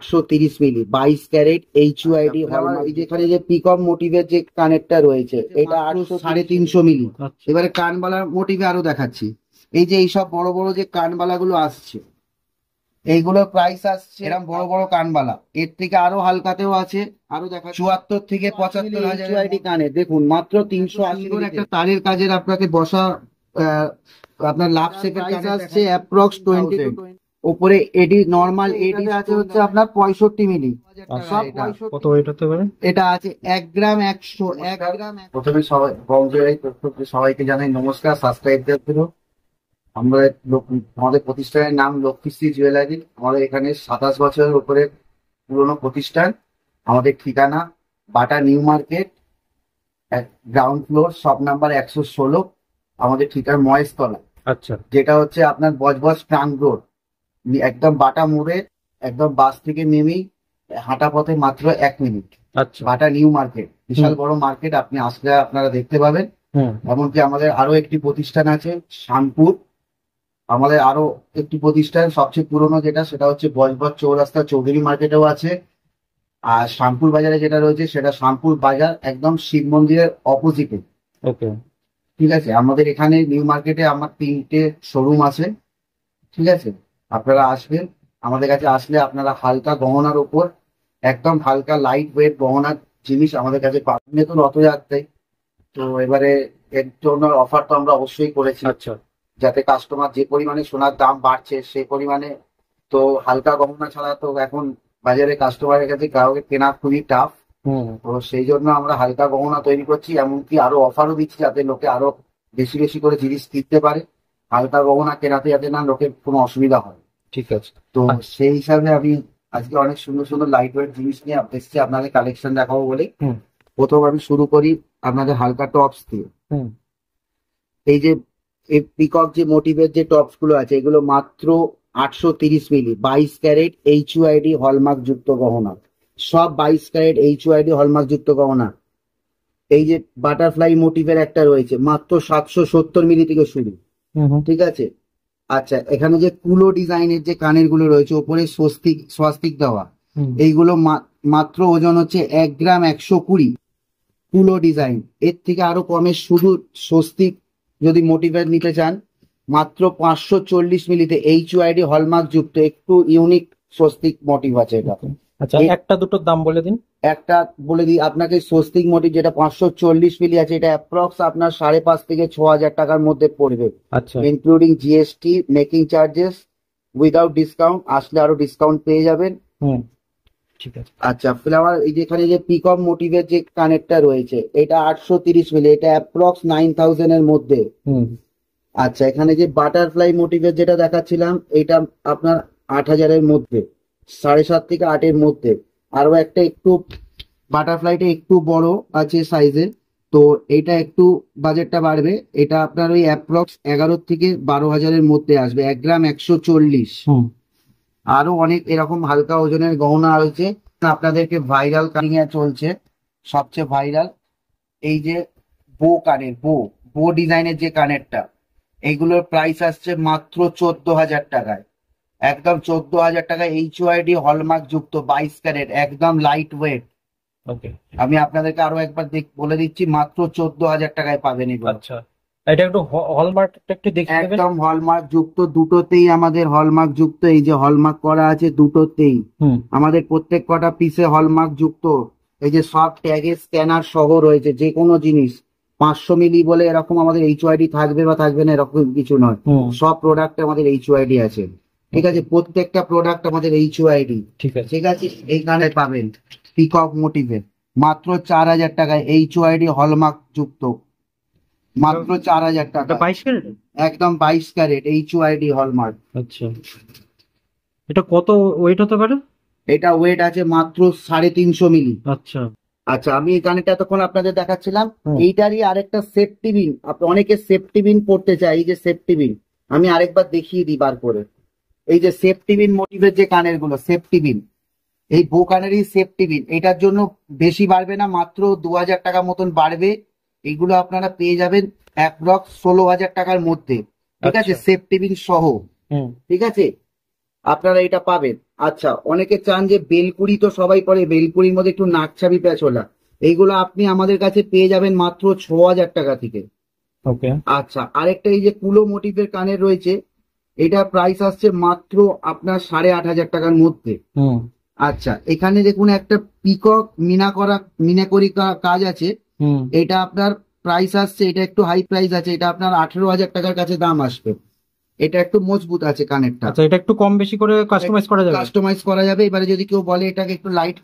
830 মিলি 22 carat HUID hallmark. যেখানে যে peacock মোটিভের যে কানেরটা রয়েছে এটা 350 মিলি। এবারে কানবালার মোটিভে আরো দেখাচ্ছি। এই যে এইসব বড় বড় যে কানবালা গুলো আসছে, এইগুলোর প্রাইস আসছে এরকম বড় বড় কানবালা। এর থেকে আরো হালকাতেও আছে, আরো দেখা 74 থেকে 75 হাজার HUID কানের। দেখুন মাত্র 380 একটা তারের কাজের আপনাকে বসা আপনার লাভ শেপের কাজ আসছে অ্যাপ্রক্স 20। উপরে এডি নরমাল এডি আছে হচ্ছে আপনার 65 মিলি। কত ওয়েট হতে পারে? এটা আছে 1 গ্রাম 100 1 গ্রাম। প্রথমে সবাইকে জানাই নমস্কার, সাবস্ক্রাইব করুন। আমরা আমাদের প্রতিষ্ঠানের নাম লক্ষ্মীশ্রী জুয়েলারি। আমাদের এখানে 27 বছরের উপরে পুরনো প্রতিষ্ঠান। আমাদের ঠিকানা Bata New Market, ground floor, shop number 116। আমাদের ঠিকানা মহেশতলা। আচ্ছা, যেটা হচ্ছে আপনার বজবজ ট্রাঙ্ক রোড, একদম বাটা মোড়ে, একদম বাস থেকে নেমেই হাঁটা পথে মাত্র 1 মিনিট। আচ্ছা, বাটা নিউ মার্কেট বিশাল বড় মার্কেট, আপনি আসলে আপনারা দেখতে পাবেন। এমনকি আমাদের আরো একটি প্রতিষ্ঠান আছে শানপুর। আমাদের আরো একটি প্রতিষ্ঠান সবচেয়ে পুরনো যেটা, সেটা হচ্ছে বজবজ চৌরাস্তা চৌধুরী মার্কেটেও আছে। আর শানপুর বাজারে যেটা রয়েছে সেটা শানপুর বাজার একদম শিব মন্দিরের অপোজিটে। ওকে, ঠিক আছে। আমাদের এখানে নিউ মার্কেটে আমার 3টে শোরুম আছে। ঠিক আছে, আপনারা আসবেন। আমাদের কাছে আসলে আপনারা হালকা গহনার উপর একদম হালকা লাইট ওয়েট গহনার জিনিস আমাদের কাছে পাবেন। তো রথযাত্রায় তো এবারে এর জন্য অফার তো আমরা অবশ্যই করেছি। আচ্ছা, যাতে কাস্টমার যে পরিমাণে সোনার দাম বাড়ছে সেই পরিমাণে তো হালকা গহনা ছাড়া তো এখন বাজারে কাস্টমারের কাছে গ্রাহকের কেনা খুবই টাফ। তো সেই জন্য আমরা হালকা গহনা তৈরি করছি, এমনকি আরো অফারও দিচ্ছি যাতে লোকে আরো বেশি বেশি করে জিনিস কিনতে পারে। হালকা গহনা কেনাতে যাতে না লোকের কোনো অসুবিধা হয়। ঠিক আছে। তো সেই হিসাবে আমি আজকে অনেক সুন্দর সুন্দর লাইট ওয়েট জিনিস নিয়ে এসেছি আপনাদের কালেকশন দেখাবো বলে। প্রথম আমি শুরু করি আপনাদের হালকা টপস দিয়ে। এই যে পিকক যে মোটিভের যে টপস গুলো আছে এগুলো মাত্র 830 মিলি 22 ক্যারেট HUID হলমার্ক যুক্ত গহনা। সব 22 ক্যারেট HUID হলমার্ক যুক্ত গহনা। এই যে বাটারফ্লাই মোটিভের একটা রয়েছে মাত্র 770 মিলি থেকে শুরু। ঠিক আছে। আচ্ছা, এখানে যে কুলো ডিজাইনের যে কানের গুলো রয়েছে ওপরে স্বস্তিক দেওয়া, এইগুলো মাত্র ওজন হচ্ছে 1 গ্রাম 120। কুলো ডিজাইন, এর থেকে আরো কমে শুধু স্বস্তিক যদি মোটিভের নিতে চান মাত্র 540 মিলিতে HUID হলমার্ক যুক্ত একটু ইউনিক স্বস্তিক মোটিভ আছে এটা। আচ্ছা, একটা দুটোর দাম বলে দিন। একটা বলে দিই আপনাকে, স্বস্তিক মোটিভ যেটা 540 মিলি আছে এটা অ্যাপ্রক্স আপনার 5.5 থেকে 6,000 টাকার মধ্যে পড়বে। আচ্ছা, including GST, making charges, without discount. আসলে আরো ডিসকাউন্ট পেয়ে যাবেন। ঠিক আছে। আচ্ছা, ফ্লাওয়ার এই যেখানে যে পিকক মোটিভের যে কানেরটা রয়েছে এটা 830 মিলি, এটা অ্যাপ্রক্স 9,000 এর মধ্যে। আচ্ছা, এখানে যে বাটারফ্লাই মোটিভের যেটা দেখাচ্ছিলাম এটা আপনার 8,000 এর মধ্যে, 7.5 থেকে 8 এর মধ্যে। আরো একটা একটু বাটারফ্লাইটা একটু বড় আছে সাইজে, তো এটা একটু বাজেটটা বাড়বে। এটা আপনার ওই অ্যাপ্রক্স 11 থেকে 12,000 এর মধ্যে আসবে, 1 গ্রাম 140। আরো অনেক এরকম হালকা ওজনের গহনা রয়েছে। আপনাদেরকে ভাইরাল কানিং চলছে সবচেয়ে ভাইরাল, এই যে বো ডিজাইনের যে কানেরটা, এইগুলোর প্রাইস আসছে মাত্র 14,000 টাকায়। একদম 14,000 টাকায় HUID হলমার্ক যুক্ত 22 ক্যারেট, একদম লাইট ওয়েট। আমি আপনাদেরকে আরো একবার বলে দিচ্ছি, মাত্র 14,000 টাকায় পাবেন এগুলো। আচ্ছা, এটা একটু হলমার্ক একটু দেখে নেবেন। একদম হলমার্ক যুক্ত, দুটোতেই আমাদের হলমার্ক যুক্ত। এই যে হলমার্ক করা আছে দুটোতেই, আমাদের প্রত্যেক কটা পিসে হলমার্ক যুক্ত। এই যে সব ট্যাগের স্ক্যানার সহ রয়েছে। যে কোনো জিনিস 500 মিলি বলে এরকম আমাদের HUID থাকবে বা থাকবে না এরকম কিছু নয়। সব প্রোডাক্ট আমাদের HUID আছে। ঠিক আছে, প্রত্যেকটা প্রোডাক্ট আমাদের HUID। ঠিক আছে। এইখানে পাবেন পিকক মোটিভে মাত্র 4,000 টাকায় HUID হলমার্ক যুক্ত, মাত্র 4,000 টাকা। 22 ক্যারেট, একদম 22 ক্যারেট HUID হলমার্ক। আচ্ছা, এটা কত ওয়েট হতে পারে? এটা ওয়েট আছে মাত্র 350 মিলি। আচ্ছা আচ্ছা, আমি এই কানেরটা এতক্ষণ আপনাদের দেখাচ্ছিলাম। এইটারই আরেকটা সেফটি বিন, অনেকে সেফটি বিন পড়তে চায়। এই যে সেফটি বিন আমি আরেকবার দেখিয়ে দিই বার করে। এই যে সেফটি বিন মোটিভের যে কানের গুলো, সেফটি বিন, এই বো কানেরই সেফটি বিন। এটার জন্য বেশি বাড়বে না, মাত্র 2,000 টাকা মতন বাড়বে। এইগুলো আপনারা পেয়ে যাবেন অ্যাপ্রক্স 16,000 টাকার মধ্যে। ঠিক আছে, সেফটি বিন সহ। ঠিক আছে। আপনারা এটা পাবেন। আচ্ছা, অনেকে চান যে বেলকুড়ি, তো সবাই পরে বেলকুড়ির মধ্যে একটু নাকছাবি প্যাচোলা, এইগুলো আপনি আমাদের কাছে পেয়ে যাবেন মাত্র 6,000 টাকা থেকে। ওকে। আচ্ছা, আরেকটা এই যে কুলো মোটিভের কানের রয়েছে, এটা প্রাইস আসছে মাত্র আপনার 8,500 টাকার মধ্যে। হুম আচ্ছা, এখানে দেখুন একটা পিকক মিনাকরি কাজ আছে। হুম। এটা আপনার প্রাইস আসছে, এটা একটু হাই প্রাইস আছে, এটা আপনার 18,000 টাকার কাছে দাম আসবে। এটা একটু মজবুত আছে কানেরটা, আচ্ছা, এটা একটু কম বেশি করে কাস্টমাইজ করা যাবে? কাস্টমাইজ করা যাবে। এবারে যদি কেউ বলে এটাকে একটু লাইট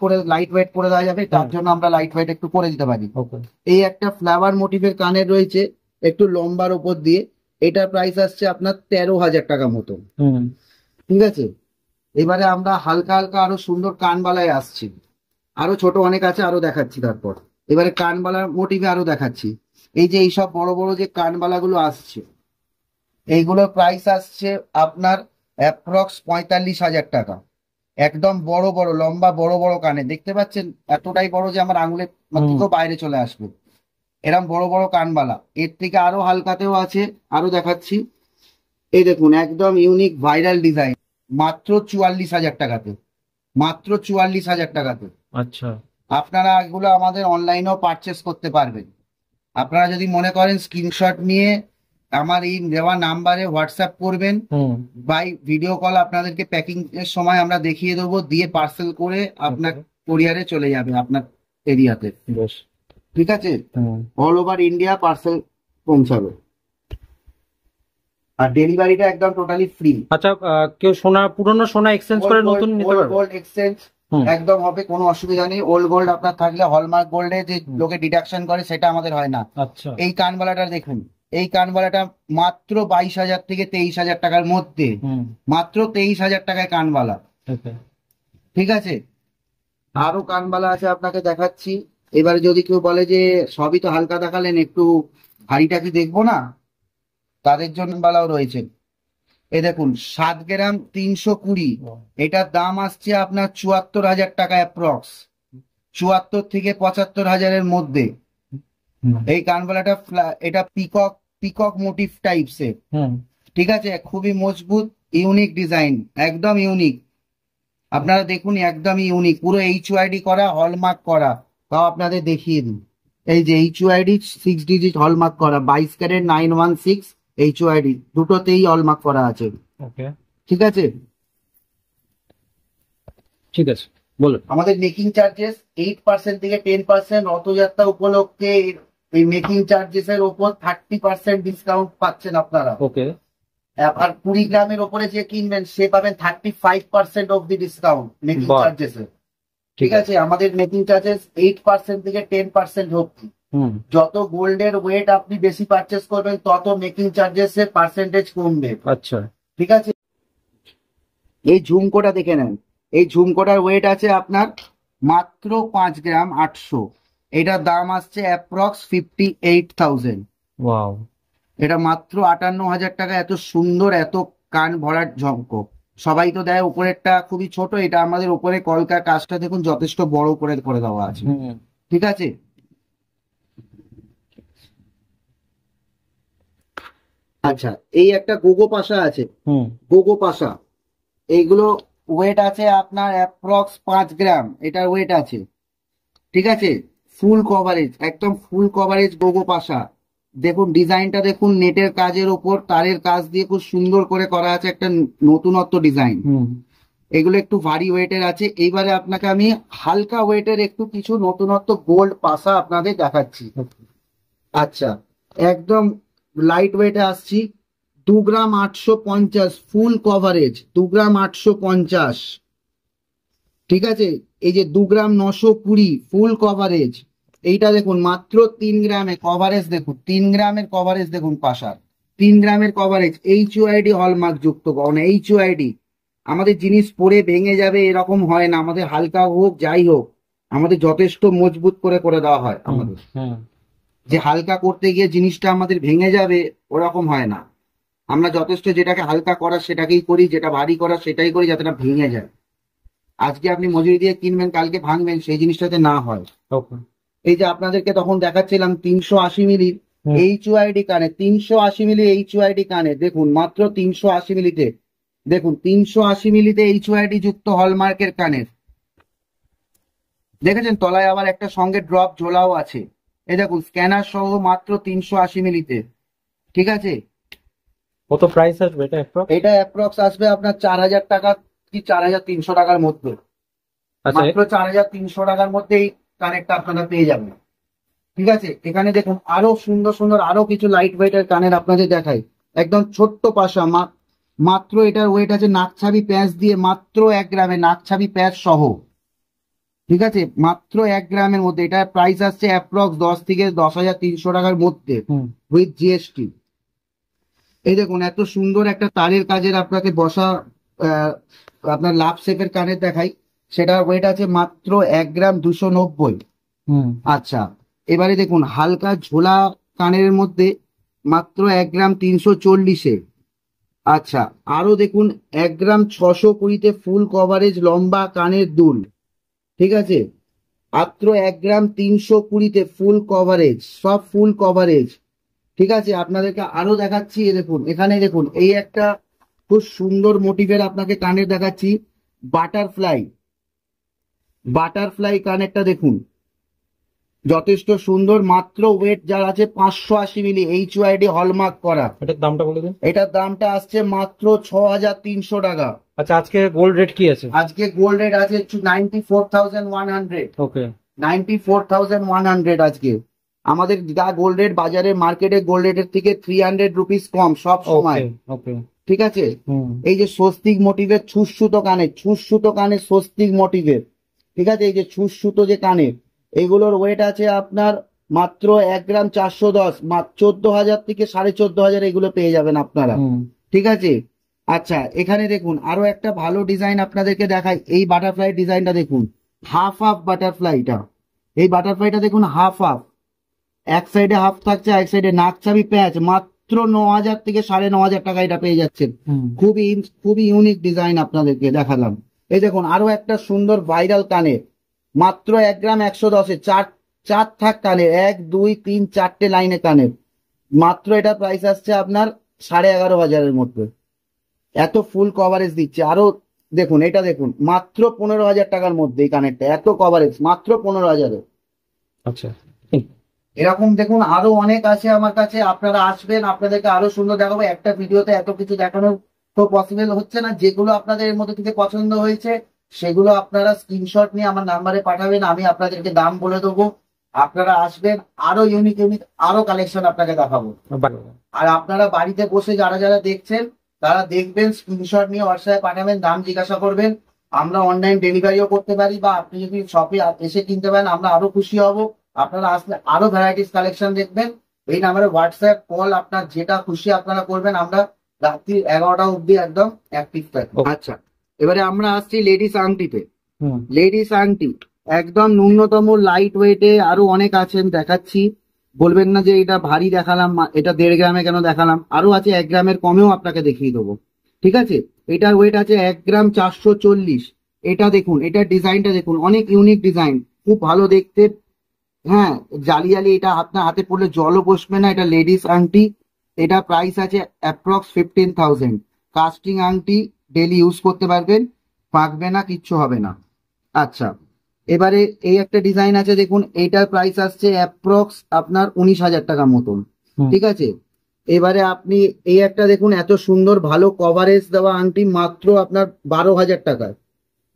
ওয়েট করে দেওয়া যাবে, তার জন্য আমরা লাইট ওয়েট একটু করে দিতে পারি। ওকে। এই একটা ফ্লাওয়ার মোটিভের কানের রয়েছে, একটু লম্বার ওপর দিয়ে, এটার প্রাইস আসছে আপনার 13,000 টাকা মতো। হুম। ঠিক আছে, এবারে আমরা হালকা হালকা আরো সুন্দর কানবালায় আসছি। আরো ছোট অনেক আছে, আরো দেখাচ্ছি। তারপর এবারে কানবালার মোটিভে আরো দেখাচ্ছি। এই যে এইসব বড় বড় যে কানবালাগুলো আসছে, এইগুলোর প্রাইস আসছে আপনার অ্যাপ্রক্স 45,000 টাকা। একদম বড় বড় লম্বা বড় বড় কানে, দেখতে পাচ্ছেন এতটাই বড় যে আমার আঙুলের থেকেও বাইরে চলে আসবে, এরম বড় বড় কানবালা। এর থেকে আরো হালকাতেও আছে, আরো দেখাচ্ছি। এই দেখুন, একদম ইউনিক ভাইরাল ডিজাইন, মাত্র 44,000 টাকাতে, মাত্র 44,000 টাকাতে। আচ্ছা। আপনারা এগুলো আমাদের অনলাইনেও পারচেস করতে পারবেন। আপনারা যদি মনে করেন স্ক্রিনশট নিয়ে আমার এই দেওয়া নাম্বারে হোয়াটসঅ্যাপ করবেন, হুম। বাই ভিডিও কল আপনাদেরকে প্যাকিং এর সময় আমরা দেখিয়ে দেবো, দিয়ে পার্সেল করে আপনার কোরিয়ারে চলে যাবে আপনার এরিয়াতে। বেশ। ঠিক আছে, হুম। অল ওভার ইন্ডিয়া পার্সেল পৌঁছাবে, আর ডেলিভারিটা একদম টোটালি ফ্রি। আচ্ছা, কেউ পুরনো সোনা এক্সচেঞ্জ করে নতুন নিতে পারবে? গোল্ড এক্সচেঞ্জ হুম। একদম হবে, কোনো অসুবিধা নেই। ওল্ড গোল্ড আপনার থাকলে হলমার্ক গোল্ডে যে লোকে ডিডাকশন করে, সেটা আমাদের হয় না। আচ্ছা। এই কানবালাটা দেখুন, এই কানবালাটা মাত্র 22,000 থেকে 23,000 টাকার মধ্যে, হুম। মাত্র 23,000 টাকায় কানবালা। ওকে। ঠিক আছে, আরো কানবালা আছে আপনাকে দেখাচ্ছি। এবারে যদি কেউ বলে যে সবই তো হালকা দেখালেন, একটু ভারীটা কি দেখবো না, তাদের জন্য বালাও রয়েছে। এই দেখুন, 7 গ্রাম 320, এটার দাম আসছে আপনার 74,000 টাকা অ্যাপ্রক্স, 74 থেকে 75,000-এর মধ্যে। হুম। এই কানবালাটা এটা পিকক পিকক মোটিভ টাইপসের। হুম। ঠিক আছে, খুবই মজবুত, ইউনিক ডিজাইন, একদম ইউনিক। আপনারা দেখুন, একদম ইউনিক, পুরো এইচইউআইডি করা, হলমার্ক করা। তাও আপনাদের দেখিয়ে দিন, এই যে এইচইউআইডি 6 ডিজিট হলমার্ক করা, 22 ক্যারেট 916 এইচইউআইডি, দুটোতেই হলমার্ক করা আছে। ওকে। ঠিক আছে, ঠিক আছে, বলুন। আমাদের মেকিং চার্জেস 8% থেকে 10%, রথযাত্রা উপলক্ষে এই মেকিং চার্জেস এর উপর 30% ডিসকাউন্ট পাচ্ছেন আপনারা। ওকে। আর 20 গ্রামের ওপরে যে কিনবেন সে পাবেন 35% অফ দি ডিসকাউন্ট মেকিং বাহ। চার্জেস এ। ঠিক আছে, আমাদের মেকিং চার্জেস 8% থেকে 10% অব্দি। হুম। যত গোল্ডের ওয়েট আপনি বেশি পারচেস করবেন, তত মেকিং চার্জেস এর পার্সেন্টেজ কমবে। আচ্ছা। ঠিক আছে, এই ঝুমকোটা দেখে নেন। এই ঝুমকোটার ওয়েট আছে আপনার মাত্র 5 গ্রাম 800, এটার দাম আসছে অ্যাপ্রক্স 58,000। ওয়াও। এটা মাত্র 58,000 টাকা। এত সুন্দর, এত কান ভরার ঝুমকো। সবাই তো দেয় উপরেরটা খুবই ছোট, এটা আমাদের উপরে কলকার কাজটা দেখুন যথেষ্ট বড় করে করে দেওয়া আছে। হুম। ঠিক আছে, আচ্ছা, এই একটা গোগো পাশা আছে, হুম। গোগো পাশা। এইগুলো ওয়েট আছে আপনার অ্যাপ্রক্স 5 গ্রাম, এটার ওয়েট আছে। ঠিক আছে, ফুল কভারেজ, একদম ফুল কভারেজ গোগো পাশা। দেখুন ডিজাইনটা দেখুন, নেটের কাজের ওপর তারের কাজ দিয়ে খুব সুন্দর করে করা আছে, একটা নতুনত্ব ডিজাইন। হুম। এগুলো একটু ভারী ওয়েটের আছে। এইবারে আপনাকে আমি হালকা ওয়েটের একটু কিছু নতুনত্ব গোল্ড পাশা আপনাদের দেখাচ্ছি। আচ্ছা, একদম লাইট ওয়েটে আসছি। 2 গ্রাম 850 ফুল কভারেজ, 2 গ্রাম 850। ঠিক আছে, এই যে 2 গ্রাম 920 ফুল কভারেজ, এইটা দেখুন মাত্র 3 গ্রামে কভারেজ। দেখুন 3 গ্রামের কভারেজ, দেখুন পাশার 3 গ্রামের কভারেজ, এইচইউআইডি হলমার্ক যুক্ত, এইচইউআইডি। আমাদের জিনিস পরে ভেঙে যাবে এরকম হয় না, আমাদের হালকা হোক যাই হোক, আমাদের যথেষ্ট মজবুত করে করে দেওয়া হয় আমাদের। হুম। যে হালকা করতে গিয়ে জিনিসটা আমাদের ভেঙে যাবে ওরকম হয় না, আমরা যথেষ্ট যেটাকে হালকা করা সেটাকেই করি, যেটা ভারী করা সেটাই করি, যাতে না ভেঙে যায়। আজকে আপনি মজুরি দিয়ে কিনবেন, কালকে ভাঙবেন, সেই জিনিসটাতে না হয়। ওকে। এই যে আপনাদেরকে তখন দেখাচ্ছিলাম 380 মিলির এইচইউআইডি কানে, 380 মিলি এইচইউআইডি কানে, দেখুন মাত্র 380 মিলিতে দেখুন 380 মিলিতে HYD যুক্ত হলমার্কের কানের, দেখেছেন তলায় আবার একটা সঙ্গে ড্রপ ঝোলাও আছে। এই দেখুন স্ক্যানার সহ মাত্র 380 মিলিতে, ঠিক আছে। কত প্রাইস আসবে এটা approx? এটা অ্যাপ্রক্স আসবে আপনার 4000 টাকা কি 4300 টাকার মধ্যে, আচ্ছা মাত্র 4300 টাকার মধ্যে এই কানেরটা আপনারা পেয়ে যাবেন, ঠিক আছে। এখানে দেখুন আরো সুন্দর সুন্দর আরো কিছু লাইট ওয়েটের কানের আপনাদের দেখাই, একদম ছোট্ট পাশা, মাত্র এটার ওয়েট আছে নাকছাবি প্যাঁচ দিয়ে মাত্র 1 গ্রামে, নাকছাবি প্যাঁচ সহ, ঠিক আছে, মাত্র 1 গ্রামের মধ্যে। এটার প্রাইস আসছে অ্যাপ্রক্স 10 থেকে 10,300 টাকার মধ্যে উইথ জিএসটি। এই দেখুন এত সুন্দর একটা তারের কাজের আপনাকে বসা আপনার লাভ শেপের কানের দেখাই, সেটার ওয়েট আছে মাত্র 1 গ্রাম 290। আচ্ছা, এবারে দেখুন হালকা ঝোলা কানের মধ্যে মাত্র 1 গ্রাম 340-এ। আচ্ছা, আরো দেখুন 1 গ্রাম 620-তে ফুল কভারেজ লম্বা কানের দুল, ঠিক আছে, মাত্র 1 গ্রাম 320-তে ফুল কভারেজ, সব ফুল কভারেজ, ঠিক আছে। আপনাদেরকে আরো দেখাচ্ছি, দেখুন এখানে দেখুন এই একটা খুব সুন্দর মোটিভের আপনাকে কানের দেখাচ্ছি, বাটারফ্লাই, বাটারফ্লাই কানেরটা দেখুন যথেষ্ট সুন্দর, মাত্র ওয়েট যার আছে 580 মিলি, HYD হলমার্ক করা। এটার দামটা বলে দিন। এটার দামটা আসছে মাত্র 6300 টাকা। আচ্ছা, আজকে গোল্ড রেট কি আছে? আজকে গোল্ড রেট আছে 94,100। ওকে, 94,100 আজকে আমাদের যা গোল্ড রেট বাজারে মার্কেটে গোল্ড রেটের থেকে 300 রুপিস কম সব সময়, ওকে, ঠিক আছে। এই যে স্বস্তিক মোটিভের ছুঁচসুতো কানের, ছুঁচসুতো কানের স্বস্তিক মোটিভের, ঠিক আছে, এই যে ছুঁচসুতো যে কানের, এগুলোর ওয়েট আছে আপনার মাত্র 1 গ্রাম 410, 14,000 থেকে 14,500 এগুলো পেয়ে যাবেন আপনারা, ঠিক আছে। আচ্ছা, এখানে দেখুন আরো একটা ভালো ডিজাইন আপনাদেরকে দেখাই, এই বাটারফ্লাই ডিজাইনটা দেখুন, হাফ হাফ বাটারফ্লাইটা, এই বাটারফ্লাইটা দেখুন হাফ হাফ, এক সাইডে হাফ থাকছে এক সাইডে নাকছাবি প্যাচ, মাত্র 9,000 থেকে 9,500 টাকা এটা পেয়ে যাচ্ছেন। খুবই খুবই ইউনিক ডিজাইন আপনাদেরকে দেখালাম। এই দেখুন আরো একটা সুন্দর ভাইরাল কানের, মাত্র 1 গ্রাম 110-এ চার থাক কানের, 1 2 3 4টে লাইনে কানের, মাত্র এটা প্রাইস আসছে আপনার 11,500-এর মধ্যে, এত ফুল কভারেজ দিচ্ছে। আরো দেখুন এটা দেখুন মাত্র 15,000 টাকার মধ্যে এই কানেরটা, এত কভারেজ মাত্র 15,000-এ। আচ্ছা, এরকম দেখুন আরো অনেক আছে আমার কাছে, আপনারা আসবেন আপনাদেরকে আরো সুন্দর দেখাবো। একটা ভিডিওতে এত কিছু দেখানো তো পসিবল হচ্ছে না, যেগুলো আপনাদের এর মধ্যে থেকে পছন্দ হয়েছে সেগুলো আপনারা স্ক্রিনশট নিয়ে আমার নাম্বারে পাঠাবেন, আমি আপনাদেরকে দাম বলে দেবো। আপনারা আসবেন, আরো ইউনিক ইউনিক আরো কালেকশন আপনাকে দেখাবো। আর আপনারা বাড়িতে বসে যারা যারা দেখছেন তারা দেখবেন, স্ক্রিনশট নিয়ে হোয়াটসঅ্যাপে পাঠাবেন, দাম জিজ্ঞাসা করবেন, আমরা অনলাইন ডেলিভারিও করতে পারি, বা আপনি যদি শপে এসে কিনতে পারেন আমরা আরো খুশি হব। আপনারা আসলে আরো ভ্যারাইটিস কালেকশন দেখবেন। এই নাম্বারে হোয়াটসঅ্যাপ কল আপনার যেটা খুশি আপনারা করবেন, আমরা রাত্রি 11টা অব্দি একদম অ্যাক্টিভ থাকবো। আচ্ছা, এবারে আমরা আসছি লেডিস আংটিতে। লেডিস আংটি একদম ন্যূনতম লাইট ওয়েটে আরো অনেক আছেন দেখাচ্ছি, বলবেন না যে এটা ভারী দেখালাম, এটা 1.5 গ্রামে কেন দেখালাম, আরো আছে 1 গ্রামের কমেও আপনাকে দেখিয়ে দেবো, ঠিক আছে। এটার ওয়েট আছে 1 গ্রাম 440। এটা দেখুন, এটার ডিজাইনটা দেখুন, অনেক ইউনিক ডিজাইন, খুব ভালো দেখতে, হ্যাঁ জালি জালি, এটা আপনার হাতে পড়লে জলও বসবে না। এটা লেডিস আংটি, এটা প্রাইস আছে অ্যাপ্রক্স 15,000। কাস্টিং আংটি, ডেলি ইউজ করতে পারবেন, পাকবে না, কিচ্ছু হবে না। আচ্ছা, এবারে এই একটা ডিজাইন আছে দেখুন, এইটার প্রাইস আসছে অ্যাপ্রক্স আপনার 19,000 টাকা মতন, ঠিক আছে। এবারে আপনি এই একটা দেখুন, এত সুন্দর ভালো কভারেজ দেওয়া আংটি, মাত্র আপনার 12,000 টাকায়,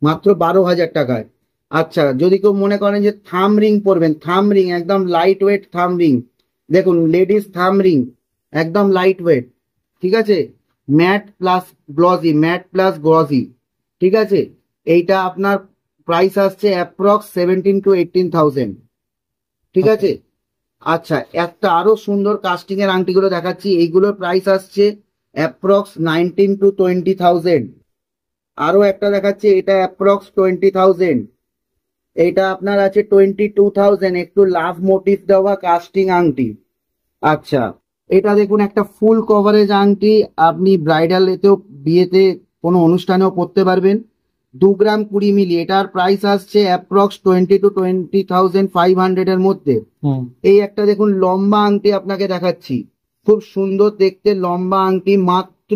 মাত্র 12,000 টাকায়। আচ্ছা, যদি কেউ মনে করেন যে থাম রিং পরবেন, থাম রিং একদম লাইট ওয়েট থাম রিং, দেখুন লেডিস থাম রিং একদম লাইট ওয়েট, ঠিক আছে, matte plus glossy, matte plus glossy, ঠিক আছে। এইটা আপনার প্রাইস আসছে অ্যাপ্রক্স 17 to 18,000, ঠিক আছে। আচ্ছা, একটা আরো সুন্দর কাস্টিং এর আংটিগুলো দেখাচ্ছি, এইগুলোর প্রাইস আসছে অ্যাপ্রক্স 19 to 20,000। আরো একটা দেখাচ্ছি, এটা অ্যাপ্রক্স 20,000। এটা আপনার আছে 22,000, একটু লাভ মোটিভ দেওয়া কাস্টিং আংটি। আচ্ছা, এটা দেখুন একটা ফুল কভারেজ আংটি, আপনি ব্রাইডাল এতেও বিয়েতে কোনো অনুষ্ঠানেও পরতে পারবেন, 2 গ্রাম 20 মিলি। এটার প্রাইস আসছে অ্যাপ্রক্স 20 to 20,500 এর মধ্যে। এই একটা দেখুন লম্বা আংটি আপনাকে দেখাচ্ছি, খুব সুন্দর দেখতে লম্বা আংটি, মাত্র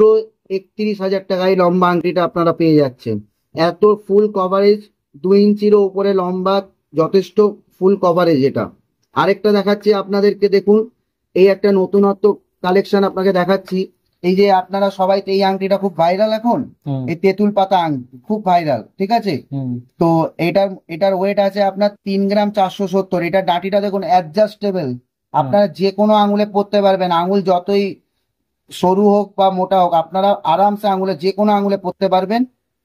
31,000 টাকায় লম্বা আংটিটা আপনারা পেয়ে যাচ্ছেন। এত ফুল কভারেজ, 2 ইঞ্চিরও উপরে লম্বা, যথেষ্ট ফুল কভারেজ এটা। আরেকটা দেখাচ্ছি আপনাদেরকে, দেখুন এই একটা নতুনত্ব কালেকশন আপনাকে দেখাচ্ছি। এই যে আপনারা সবাই তো এই আংটিটা খুব ভাইরাল এখন, এই তেঁতুল পাতা আংটি খুব ভাইরাল, ঠিক আছে। তো এটার ওয়েট আছে আপনার 3 গ্রাম 470। এটার ডাঁটিটা দেখুন অ্যাডজাস্টেবল, আপনারা যে কোনো আঙুলে পরতে পারবেন, আঙুল যতই সরু হোক বা মোটা হোক আপনারা আরামসে আঙুলে যে কোনো আঙুলে পরতে পারবেন।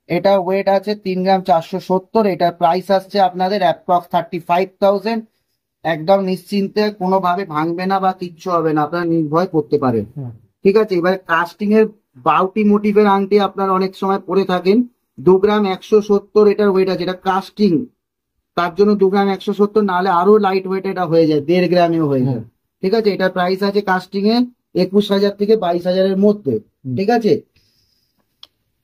এটা ওয়েট আছে 3 গ্রাম 470। এটার প্রাইস আসছে আপনাদের অ্যাপ্রক্স 35,000। একদম নিশ্চিন্তে, কোনোভাবে ভাঙবে না বা কিচ্ছু হবে না, আপনারা নির্ভয় করতে পারেন, ঠিক আছে। এবার কাস্টিং এর বাউটি মোটিভের আংটি আপনারা অনেক সময় পরে থাকেন, 2 গ্রাম 170 এটার ওয়েট আছে। এটা কাস্টিং, তার জন্য 2 গ্রাম 170, নাহলে আরো লাইট ওয়েট এটা হয়ে যায়, 1.5 গ্রামেও হয়ে যায়, ঠিক আছে। এটার প্রাইস আছে কাস্টিং এ 21,000 থেকে 22,000-এর মধ্যে, ঠিক আছে।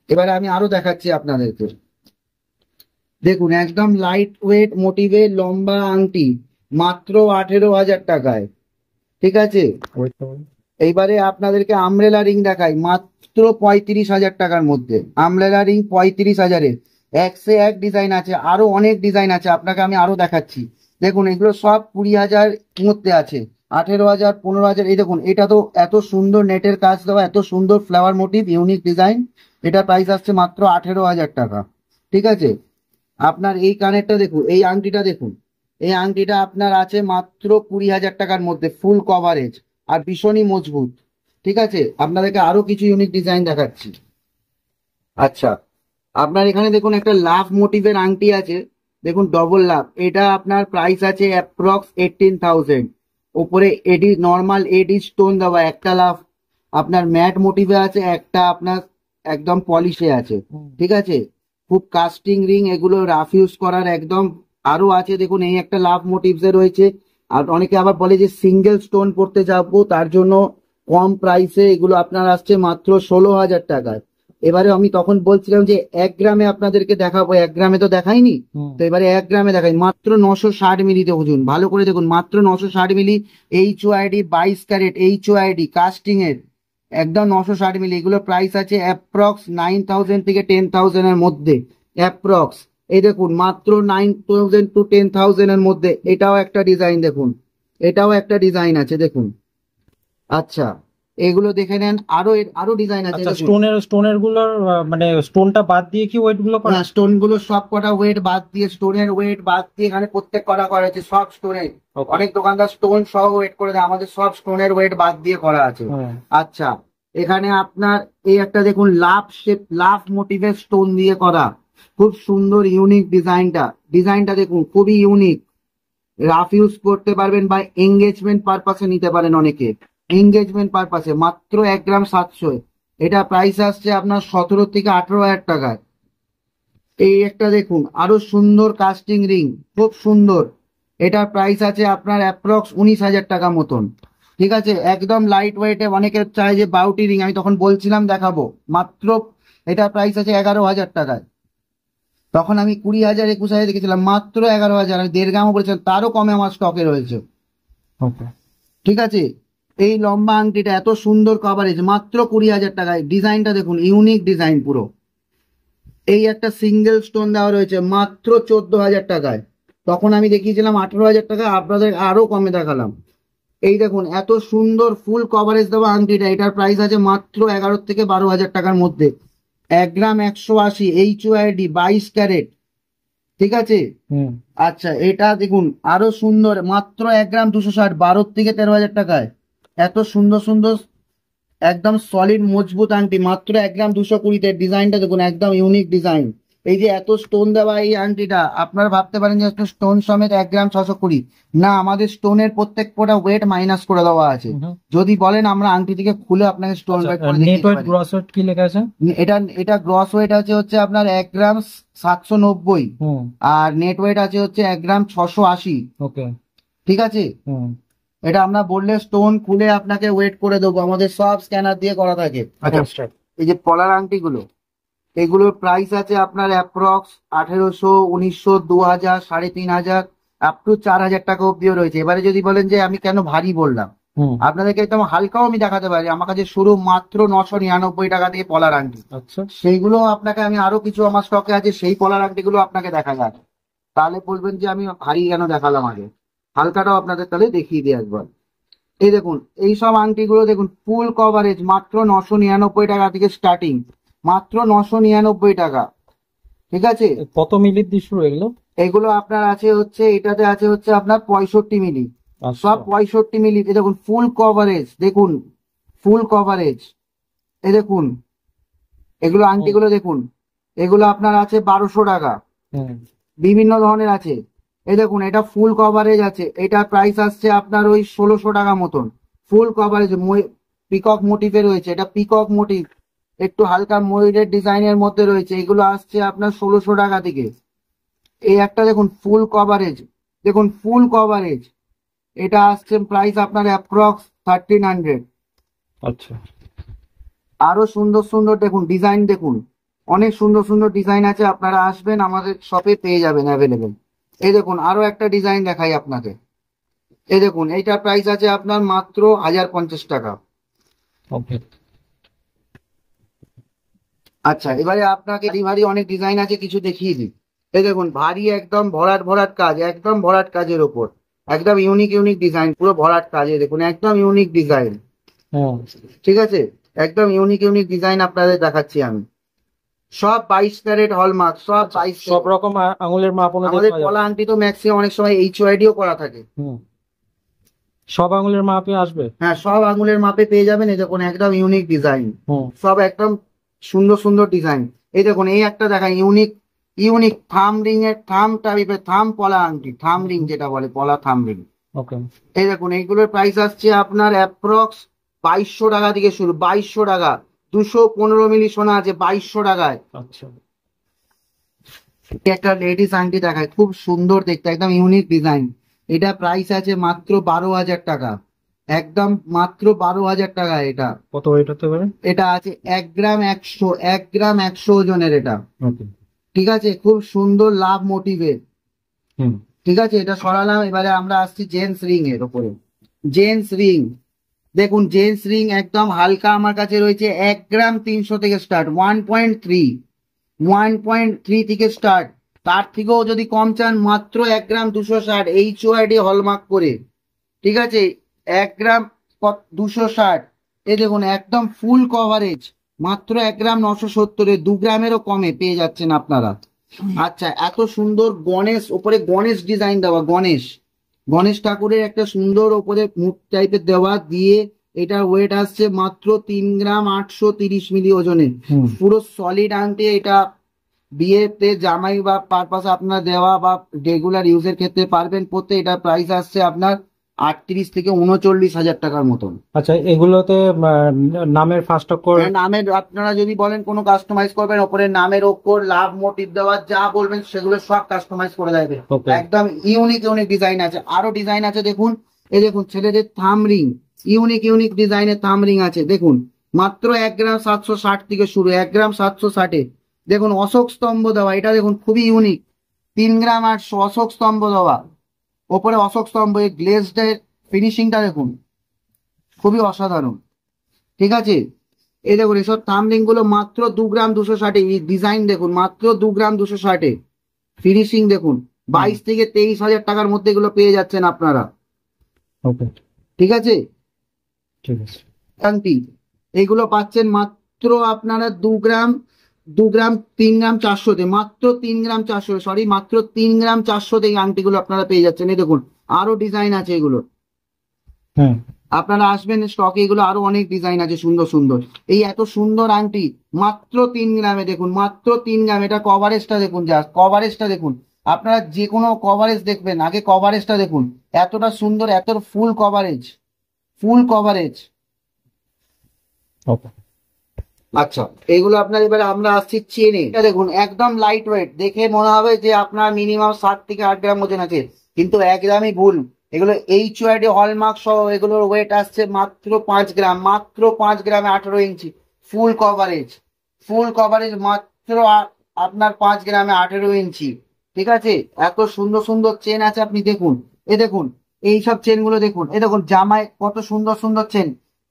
এবারে আমি আরো দেখাচ্ছি আপনাদেরকে, দেখুন একদম লাইট ওয়েট মোটিভের লম্বা আংটি মাত্র 18,000 টাকায়, ঠিক আছে। এইবারে আপনাদেরকে আমব্রেলা রিং দেখাই, মাত্র 35,000 টাকার মধ্যে। আমব্রেলা রিং 35,000-এ 1 ডিজাইন আছে, আরো অনেক ডিজাইন আছে, আপনাকে আমি আরো দেখাচ্ছি। দেখুন এগুলো সব 20,000 মধ্যে আছে, 18,000, 15,000। এই দেখুন এটা তো এত সুন্দর নেটের কাজ দেওয়া, এত সুন্দর ফ্লাওয়ার মোটিভ, ইউনিক ডিজাইন। এটা প্রাইস আসছে মাত্র 18,000 টাকা, ঠিক আছে। আপনার এই কানেরটা দেখুন, এই আংটিটা দেখুন, এই আংটিটা আপনার আছে মাত্র 20,000 টাকার মধ্যে, ফুল কভারেজ আর ভীষণই মজবুত, ঠিক আছে। আপনাদেরকে আরো কিছু ইউনিক ডিজাইন দেখাচ্ছি। আচ্ছা, আপনার এখানে দেখুন একটা লাভ মোটিভের আংটি আছে, দেখুন ডবল লাভ। এটা আপনার প্রাইস আছে অ্যাপ্রক্স 18,000। ওপরে এডি নর্মাল এডি স্টোন দেওয়া, একটা লাভ আপনার ম্যাট মোটিভে আছে, একটা আপনার একদম পলিশে আছে, ঠিক আছে। খুব কাস্টিং রিং, এগুলো রাফ ইউজ করার একদম। আরো আছে দেখুন, এই একটা লাভ মোটিভস এ রয়েছে। আর অনেকে আবার বলে যে সিঙ্গেল স্টোন পড়তে যাবো, তার জন্য কম প্রাইসে এগুলো আপনার আসছে মাত্র 16,000 টাকায়। এবারে আমি তখন বলছিলাম যে 1 গ্রামে আপনাদেরকে দেখাবো, 1 গ্রামে তো দেখাইনি, তো এবারে 1 গ্রামে দেখাই। মাত্র 960 মিলিতে বুঝুন, ভালো করে দেখুন, মাত্র 960 মিলি, HOID 22 ক্যারেট, HOID কাস্টিং এর, একদম 960 মিলি। এগুলো প্রাইস আছে অ্যাপ্রক্স 9,000 থেকে 10,000 এর মধ্যে, অ্যাপ্রক্স। এই দেখুন মাত্র 9,000 টু 10,000 এর মধ্যে। এটাও একটা ডিজাইন দেখুন, এটাও একটা ডিজাইন আছে দেখুন। আচ্ছা, এগুলো দেখে নেন, আরো ডিজাইন আছে। আচ্ছা, স্টোনের গুলোর মানে স্টোনটা বাদ দিয়ে কি ওয়েট গুলো করা? স্টোন গুলো সব কটা ওয়েট বাদ দিয়ে, স্টোনের ওয়েট বাদ দিয়ে এখানে প্রত্যেক করা হয়েছে, সব স্টোনের। অনেক দোকানদার স্টোন সহ ওয়েট করে দেয়, আমাদের সব স্টোনের ওয়েট বাদ দিয়ে করা আছে। আচ্ছা, এখানে আপনার এই একটা দেখুন লাভ শেপ, লাভ মোটিভের স্টোন দিয়ে করা, খুব সুন্দর ইউনিক ডিজাইনটা দেখুন, খুবই ইউনিক। রাফ ইউজ করতে পারবেন বা এঙ্গেজমেন্ট পারপাসে নিতে পারেন অনেকে, এঙ্গেজমেন্ট পারপাসে। মাত্র 1 গ্রাম 700। এটা প্রাইস আসছে আপনার 17 থেকে 18,000 টাকায়। এই একটা দেখুন আরো সুন্দর কাস্টিং রিং, খুব সুন্দর। এটার প্রাইস আছে আপনার অ্যাপ্রক্স 19,000 টাকা মতন, ঠিক আছে। একদম লাইট ওয়েটে, অনেকে চায় যে বাউটি রিং, আমি তখন বলছিলাম দেখাবো। মাত্র এটার প্রাইস আছে 11,000 টাকায়। তখন আমি 20,000 21,000 দেখেছিলাম, মাত্র 11,000। আমি 1.5 গ্রামও বলেছিলাম, তারও কমে আমার স্টকে রয়েছে, ঠিক আছে। এই লম্বা আংটিটা এত সুন্দর কভারেজ, মাত্র 20,000 টাকায়। ডিজাইনটা দেখুন, ইউনিক ডিজাইন পুরো। এই একটা সিঙ্গেল স্টোন দেওয়া রয়েছে মাত্র 14,000 টাকায়। তখন আমি দেখিয়েছিলাম 18,000 টাকা, আপনাদের আরো কমে দেখালাম। এই দেখুন এত সুন্দর ফুল কভারেজ দেওয়া আংটিটা, এটার প্রাইস আছে মাত্র 11 থেকে 12,000 টাকার মধ্যে। 1 গ্রাম 180, HOID 22 ক্যারেট, ঠিক আছে। আচ্ছা, এটা দেখুন আরো সুন্দর, মাত্র 1 গ্রাম 260, 12 থেকে 13,000 টাকায়। এত সুন্দর সুন্দর একদম সলিড মজবুত আংটি মাত্র 1 গ্রাম 220-তে। ডিজাইনটা দেখুন, একদম ইউনিক ডিজাইন। এই যে এত স্টোন দেওয়া এই আংটিটা, আপনারা ভাবতে পারেন যে স্টোন সমেত 1 গ্রাম 620, না, আমাদের স্টোনের প্রত্যেক কটা ওয়েট মাইনাস করে দেওয়া আছে। যদি বলেন আমরা আংটি থেকে খুলে আপনাকে স্টোন ওয়েট করে নেট ওয়েট গ্রস ওয়েট কি লেখা আছে? এটা গ্রস ওয়েট হচ্ছে আপনার 1 গ্রাম 790, আর নেট ওয়েট হচ্ছে 1 গ্রাম 680, ওকে, ঠিক আছে। এটা আমরা বললে স্টোন খুলে আপনাকে ওয়েট করে দেবো, আমাদের সব স্ক্যানার দিয়ে করা থাকে। আচ্ছা, এই যে পলার আংটিগুলো, এগুলোর প্রাইস আছে আপনার অ্যাপ্রক্স 1,800, 1,900, 2,000, 3,500, আপ টু 4,000 টাকা অব্দিও রয়েছে। এবারে যদি বলেন যে আমি কেন ভারী বললাম, আপনাদেরকে একদম হালকাও আমি দেখাতে পারি, আমার কাছে শুরু মাত্র 999 টাকা থেকে পলার আংটি। আচ্ছা, সেইগুলো আপনাকে আমি আরো কিছু আমার স্টকে আছে, সেই পলার আংটি গুলো আপনাকে দেখা যায়, তাহলে বলবেন যে আমি ভারী কেন দেখালাম আগে। হালকাটাও আপনাদের তাহলে দেখিয়ে দিই একবার। এই দেখুন এই সব আংটিগুলো দেখুন, ফুল কভারেজ মাত্র 999 টাকা থেকে স্টার্টিং, মাত্র 999 টাকা। ঠিক আছে, কত মিলির দিয়ে শুরু এগুলো? এগুলো আপনার আছে হচ্ছে, এটাতে আছে হচ্ছে আপনার 65 মিলি, আচ্ছা, সব 65 মিলি। এই দেখুন ফুল কভারেজ, দেখুন ফুল কভারেজ। এই দেখুন এগুলো আংটিগুলো দেখুন, এগুলো আপনার আছে 1200 টাকা, বিভিন্ন ধরনের আছে। এই দেখুন এটা ফুল কভারেজ আছে, এটা প্রাইস আসছে আপনার ওই 1600 টাকা মতন। ফুল কভারেজ পিকক মোটিভে রয়েছে, এটা পিকক মোটিভ, একটু হালকা ময়ূরের ডিজাইনের মধ্যে রয়েছে, এগুলো আসছে আপনার 1600 টাকা থেকে। এই একটা দেখুন ফুল কভারেজ, দেখুন ফুল কভারেজ, এটা আসছে প্রাইস আপনার অ্যাপ্রক্স 1300। আচ্ছা, আরো সুন্দর সুন্দর দেখুন ডিজাইন, দেখুন অনেক সুন্দর সুন্দর ডিজাইন আছে, আপনারা আসবেন আমাদের শপে পেয়ে যাবেন অ্যাভেলেবেল। এই দেখুন আরো একটা ডিজাইন দেখাই আপনাকে। এই দেখুন এইটার প্রাইস আছে আপনার মাত্র 1050 টাকা। ওকে, আচ্ছা এবারে আপনাকে ভারী অনেক ডিজাইন আছে, কিছু দেখিয়ে দিই। এই দেখুন ভারী একদম ভরাট ভরাট কাজ, একদম ভরাট কাজের ওপর, একদম ইউনিক ইউনিক ডিজাইন, পুরো ভরাট কাজে দেখুন, একদম ইউনিক ডিজাইন। ঠিক আছে, একদম ইউনিক ইউনিক ডিজাইন আপনাদের দেখাচ্ছি আমি, সব 22 ক্যারেট হলমার্ক, সব 22। সব রকম আঙুলের মাপ অনুযায়ী আমাদের পাওয়া যাবে। পলা আংটি তো ম্যাক্সিমাম অনেক সময় HYDও করা থাকে। সব আঙুলের মাপে আসবে। হ্যাঁ সব আঙুলের মাপে পেয়ে যাবেন। এই দেখুন একদম ইউনিক ডিজাইন, সব একদম সুন্দর সুন্দর ডিজাইন। এই দেখুন এই একটা দেখাই ইউনিক ইউনিক থাম রিং এর, থাম টাইপের থাম পলা আংটি, থাম রিং যেটা বলে পলা থাম রিং। ওকে, এই দেখুন এইগুলোর প্রাইস আসছে আপনার অ্যাপ্রক্স 2200 টাকা থেকে শুরু, 2200 টাকা। 215 মিলি সোনা আছে 2200 টাকায়। আচ্ছা, একটা লেডিস আংটি দেখায়, খুব সুন্দর দেখতে, একদম ইউনিক ডিজাইন। এটা প্রাইস আছে মাত্র 12,000 টাকা, একদম মাত্র 12,000 টাকা। এটা কত ওয়েট হতে পারে? এটা আছে 1 গ্রাম 100, 1 গ্রাম 100 ওজনের এটা। ওকে, ঠিক আছে, খুব সুন্দর লাভ মোটিভের। হুম, ঠিক আছে, এটা সরালাম। এবারে আমরা আসছি জেন্টস রিং এর ওপরে। জেন্টস রিং দেখুন, জেন্টস রিং একদম হালকা আমার কাছে রয়েছে 1 গ্রাম 300 থেকে স্টার্ট, 1.3 থেকে স্টার্ট। তার থেকেও যদি কম চান মাত্র 1 গ্রাম 260 HYD হলমার্ক করে। ঠিক আছে, 1 গ্রাম 260। এই দেখুন একদম ফুল কভারেজ, মাত্র 1 গ্রাম 970, 2 গ্রামেরও কমে পেয়ে যাচ্ছেন আপনারা। আচ্ছা এত সুন্দর গণেশ, ওপরে গণেশ ডিজাইন দেওয়া, গণেশ গণেশ ঠাকুরের একটা সুন্দর ওপরে মুখ টাইপের দেওয়া দিয়ে, এটার ওয়েট আসছে মাত্র 3 গ্রাম 830 মিলি ওজনে। পুরো সলিড আংটি, এটা বিয়েতে জামাই বা পারপাস আপনার দেওয়া বা রেগুলার ইউজের ক্ষেত্রে পারবেন পড়তে। এটা প্রাইস আসছে আপনার 38 থেকে 39,000 টাকার মতন। আচ্ছা, এগুলোতে নামের ফার্স্ট অক্ষর, নামের আপনারা যদি বলেন কোনো কাস্টমাইজ করবেন, ওপরে নামের অক্ষর লাভ মোটিভ দেওয়া যা বলবেন সেগুলো সব কাস্টমাইজ করে দেবে। Okay. একদম ইউনিক ইউনিক ডিজাইন আছে, আরো ডিজাইন আছে দেখুন। এই দেখুন ছেলেদের থাম রিং, ইউনিক ইউনিক ডিজাইনের থাম রিং আছে দেখুন, মাত্র 1 গ্রাম 760 থেকে শুরু, 1 গ্রাম 760। দেখুন অশোক স্তম্ভ দেওয়া, এটা দেখুন খুবই ইউনিক, 3 গ্রাম 800 অশোক স্তম্ভ দেওয়া, ওপরে অশোক স্তম্ভ, এই গ্লেজড এর ফিনিশিংটা দেখুন খুবই অসাধারণ। ঠিক আছে, এই দেখুন এসব থামরিং গুলো মাত্র 2 গ্রাম 260, এই ডিজাইন দেখুন মাত্র 2 গ্রাম 260, ফিনিশিং দেখুন 22 থেকে 23,000 টাকার মধ্যে এগুলো পেয়ে যাচ্ছেন আপনারা। ওকে, ঠিক আছে, ঠিক আছে, আংটি এগুলো পাচ্ছেন মাত্র আপনারা 2 গ্রাম 3 গ্রাম 400 মাত্র 3 গ্রাম 400, সরি মাত্র 3 গ্রাম 400 এই আংটিগুলো আপনারা পেয়ে যাচ্ছেন। এই দেখুন আরো ডিজাইন আছে এগুলো, হ্যাঁ, আপনারা আসবেন স্টকে, এগুলো আরো অনেক ডিজাইন আছে সুন্দর সুন্দর। এই এত সুন্দর আংটি মাত্র 3 গ্রামে, দেখুন মাত্র 3 গ্রাম। এটা কভারেজটা দেখুন, যা কভারেজটা দেখুন, আপনারা যে কোনো কভারেজ দেখবেন আগে কভারেজটা দেখুন, এতটা সুন্দর, এত ফুল কভারেজ, ফুল কভারেজ। ওকে, আচ্ছা এগুলো আপনার, এবারে আমরা আসছি চেনে। এটা দেখুন একদম লাইট ওয়েট, দেখে মনে হবে যে আপনার মিনিমাম 7 থেকে 8 গ্রাম ওজন আছে, কিন্তু একদমই ভুল। এগুলো HYD হলমার্ক সহ এগুলোর ওয়েট আসছে মাত্র 5 গ্রাম, মাত্র 5 গ্রামে 18 ইঞ্চি। ফুল কভারেজ, ফুল কভারেজ মাত্র আপনার 5 গ্রামে 18 ইঞ্চি। ঠিক আছে, এত সুন্দর সুন্দর চেন আছে আপনি দেখুন। এ দেখুন এই সব চেন গুলো দেখুন, এই দেখুন জামায় কত সুন্দর সুন্দর চেন।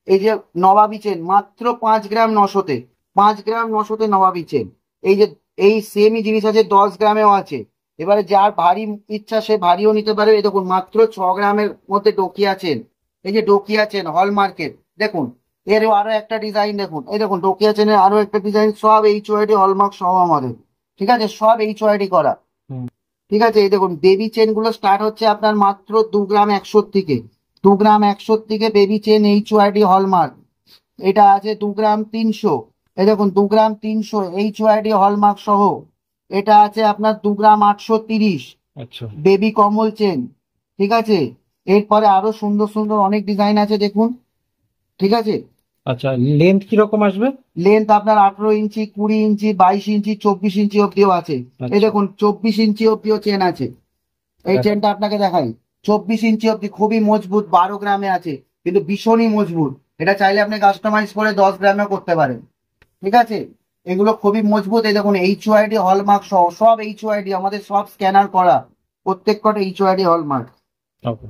এই যে নবাবী চেন মাত্র 5 গ্রাম 900-তে, 5 গ্রাম 900-তে নবাবী চেন। এই যে এই সেমই জিনিস আছে 10 গ্রামেও আছে। এবারে যার ভারী ইচ্ছা সে ভারীও নিতে পারে। এই দেখুন মাত্র 6 গ্রামের মধ্যে ডোকিয়া চেন। এই যে ডোকিয়া চেন হলমার্কের, দেখুন এরও আরো একটা ডিজাইন দেখুন। এই দেখুন ডোকিয়া চেনের আরো একটা ডিজাইন, সব HOID হলমার্ক সহ আমাদের, ঠিক আছে, সব HOID করা। হুম। ঠিক আছে, এই দেখুন বেবি চেন গুলো স্টার্ট হচ্ছে আপনার মাত্র 2 গ্রাম 100 থেকে। 2 গ্রাম 100 থেকে বেবি চেন HOID হলমার্ক, এটা আছে 2 গ্রাম 300। এই দেখুন 2 গ্রাম 300 HOID হলমার্ক সহ, এটা আছে আপনার 2 গ্রাম 830 আচ্ছা বেবি কমল চেন। ঠিক আছে, এরপরে আরো সুন্দর সুন্দর অনেক ডিজাইন আছে দেখুন। ঠিক আছে, আচ্ছা, লেন্থ কিরকম আসবে? লেন্থ আপনার 18 ইঞ্চি, 20 ইঞ্চি, 22 ইঞ্চি, 24 ইঞ্চি অব্দিও আছে। এই আচ্ছা দেখুন 24 ইঞ্চি অব্দিও চেন আছে। এই চেনটা আপনাকে দেখাই, 24 ইঞ্চি অব্দি, খুবই মজবুত, 12 গ্রামে আছে, কিন্তু ভীষণই মজবুত। এটা চাইলে আপনি কাস্টমাইজ করে 10 গ্রামেও করতে পারেন। ঠিক আছে, এগুলো খুবই মজবুত। এই দেখুন HOID হলমার্ক সহ, সব HOID, আমাদের সব স্ক্যানার করা, প্রত্যেক কটা HOID হলমার্ক। ওকে।